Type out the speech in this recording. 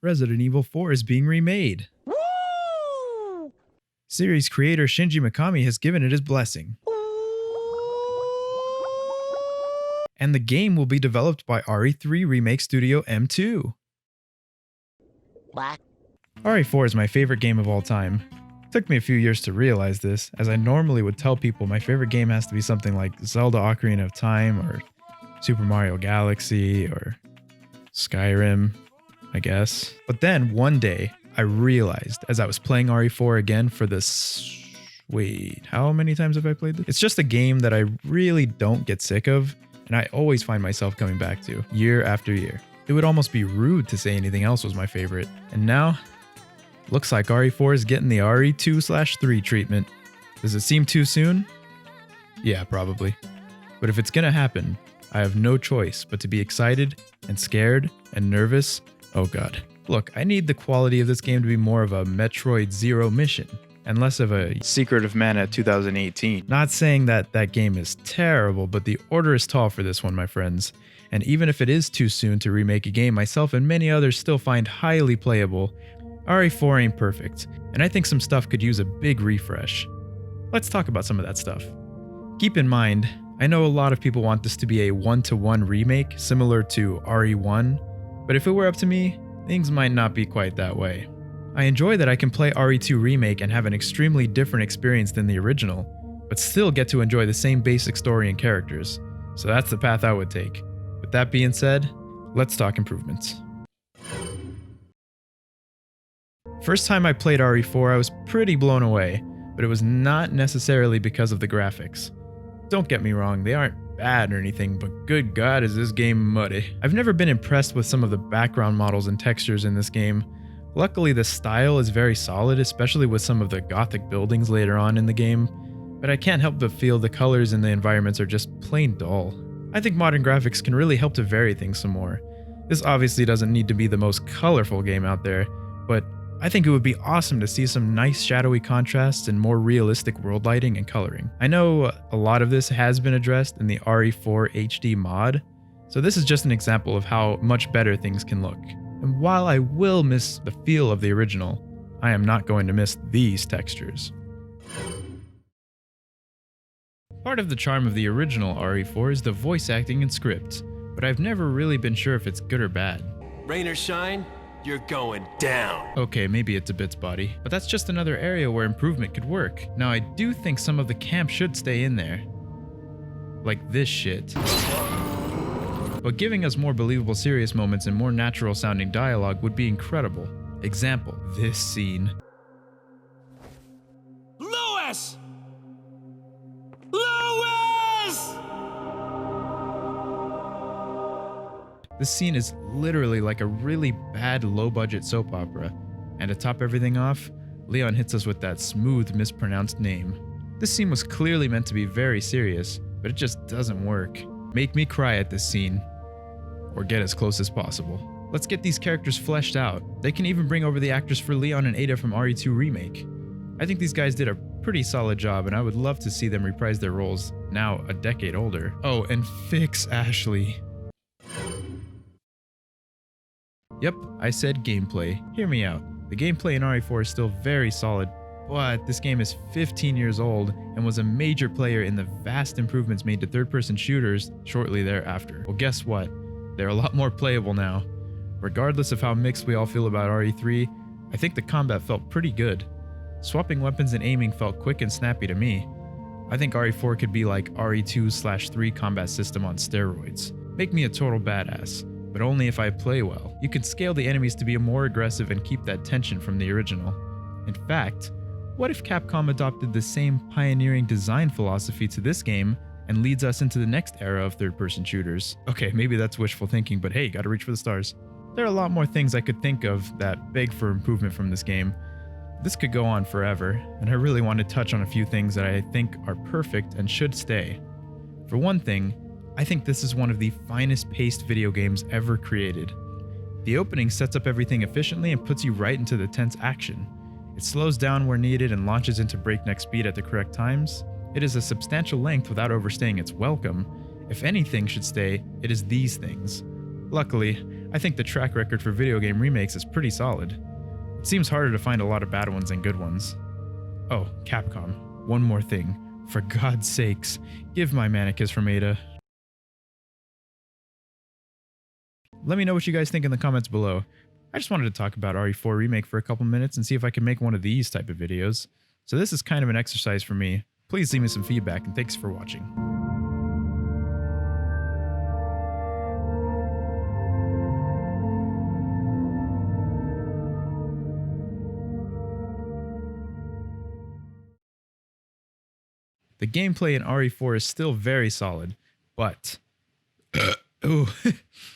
Resident Evil 4 is being remade. Woo! Series creator Shinji Mikami has given it his blessing. And the game will be developed by RE4 Remake Studio M2. What? RE4 is my favorite game of all time. It took me a few years to realize this, as I normally would tell people my favorite game has to be something like Zelda Ocarina of Time or Super Mario Galaxy or Skyrim, I guess. But then one day I realized as I was playing RE4 again for this... Wait, how many times have I played this? It's just a game that I really don't get sick of, and I always find myself coming back to, year after year. It would almost be rude to say anything else was my favorite. And now, looks like RE4 is getting the RE2/3 treatment. Does it seem too soon? Yeah, probably. But if it's gonna happen, I have no choice but to be excited and scared and nervous. Oh god. Look, I need the quality of this game to be more of a Metroid Zero Mission, and less of a Secret of Mana 2018. Not saying that that game is terrible, but the order is tall for this one, my friends. And even if it is too soon to remake a game myself and many others still find highly playable, RE4 ain't perfect, and I think some stuff could use a big refresh. Let's talk about some of that stuff. Keep in mind, I know a lot of people want this to be a one-to-one remake, similar to RE1, but if it were up to me, things might not be quite that way. I enjoy that I can play RE2 Remake and have an extremely different experience than the original, but still get to enjoy the same basic story and characters, so that's the path I would take. With that being said, let's talk improvements. First time I played RE4, I was pretty blown away, but it was not necessarily because of the graphics. Don't get me wrong, they aren't bad or anything, but good god is this game muddy. I've never been impressed with some of the background models and textures in this game. Luckily the style is very solid, especially with some of the gothic buildings later on in the game, but I can't help but feel the colors in the environments are just plain dull. I think modern graphics can really help to vary things some more. This obviously doesn't need to be the most colorful game out there, but I think it would be awesome to see some nice shadowy contrasts and more realistic world lighting and coloring. I know a lot of this has been addressed in the RE4 HD mod, so this is just an example of how much better things can look. And while I will miss the feel of the original, I am not going to miss these textures. Part of the charm of the original RE4 is the voice acting and script, but I've never really been sure if it's good or bad. Rain or shine, you're going down. Okay, maybe it's a bit spotty, but that's just another area where improvement could work. Now I do think some of the camp should stay in there. Like this shit. But giving us more believable serious moments and more natural sounding dialogue would be incredible. Example, this scene. Louis! Louis! This scene is literally like a really bad low-budget soap opera, and to top everything off, Leon hits us with that smooth mispronounced name. This scene was clearly meant to be very serious, but it just doesn't work. Make me cry at this scene, or get as close as possible. Let's get these characters fleshed out. They can even bring over the actors for Leon and Ada from RE2 Remake. I think these guys did a pretty solid job, and I would love to see them reprise their roles, now a decade older. Oh, and fix Ashley. Yep, I said gameplay. Hear me out. The gameplay in RE4 is still very solid, but this game is 15 years old and was a major player in the vast improvements made to third-person shooters shortly thereafter. Well, guess what? They're a lot more playable now. Regardless of how mixed we all feel about RE3, I think the combat felt pretty good. Swapping weapons and aiming felt quick and snappy to me. I think RE4 could be like RE2/3 combat system on steroids. Make me a total badass, but only if I play well. You can scale the enemies to be more aggressive and keep that tension from the original. In fact, what if Capcom adopted the same pioneering design philosophy to this game and leads us into the next era of third-person shooters? Okay, maybe that's wishful thinking, but hey, gotta reach for the stars. There are a lot more things I could think of that beg for improvement from this game. This could go on forever, and I really want to touch on a few things that I think are perfect and should stay. For one thing, I think this is one of the finest paced video games ever created. The opening sets up everything efficiently and puts you right into the tense action. It slows down where needed and launches into breakneck speed at the correct times. It is a substantial length without overstaying its welcome. If anything should stay, it is these things. Luckily, I think the track record for video game remakes is pretty solid. It seems harder to find a lot of bad ones than good ones. Oh, Capcom. One more thing. For God's sakes, give my man a kiss from Ada. Let me know what you guys think in the comments below. I just wanted to talk about RE4 Remake for a couple minutes and see if I can make one of these type of videos. So this is kind of an exercise for me. Please leave me some feedback and thanks for watching. The gameplay in RE4 is still very solid, but ooh,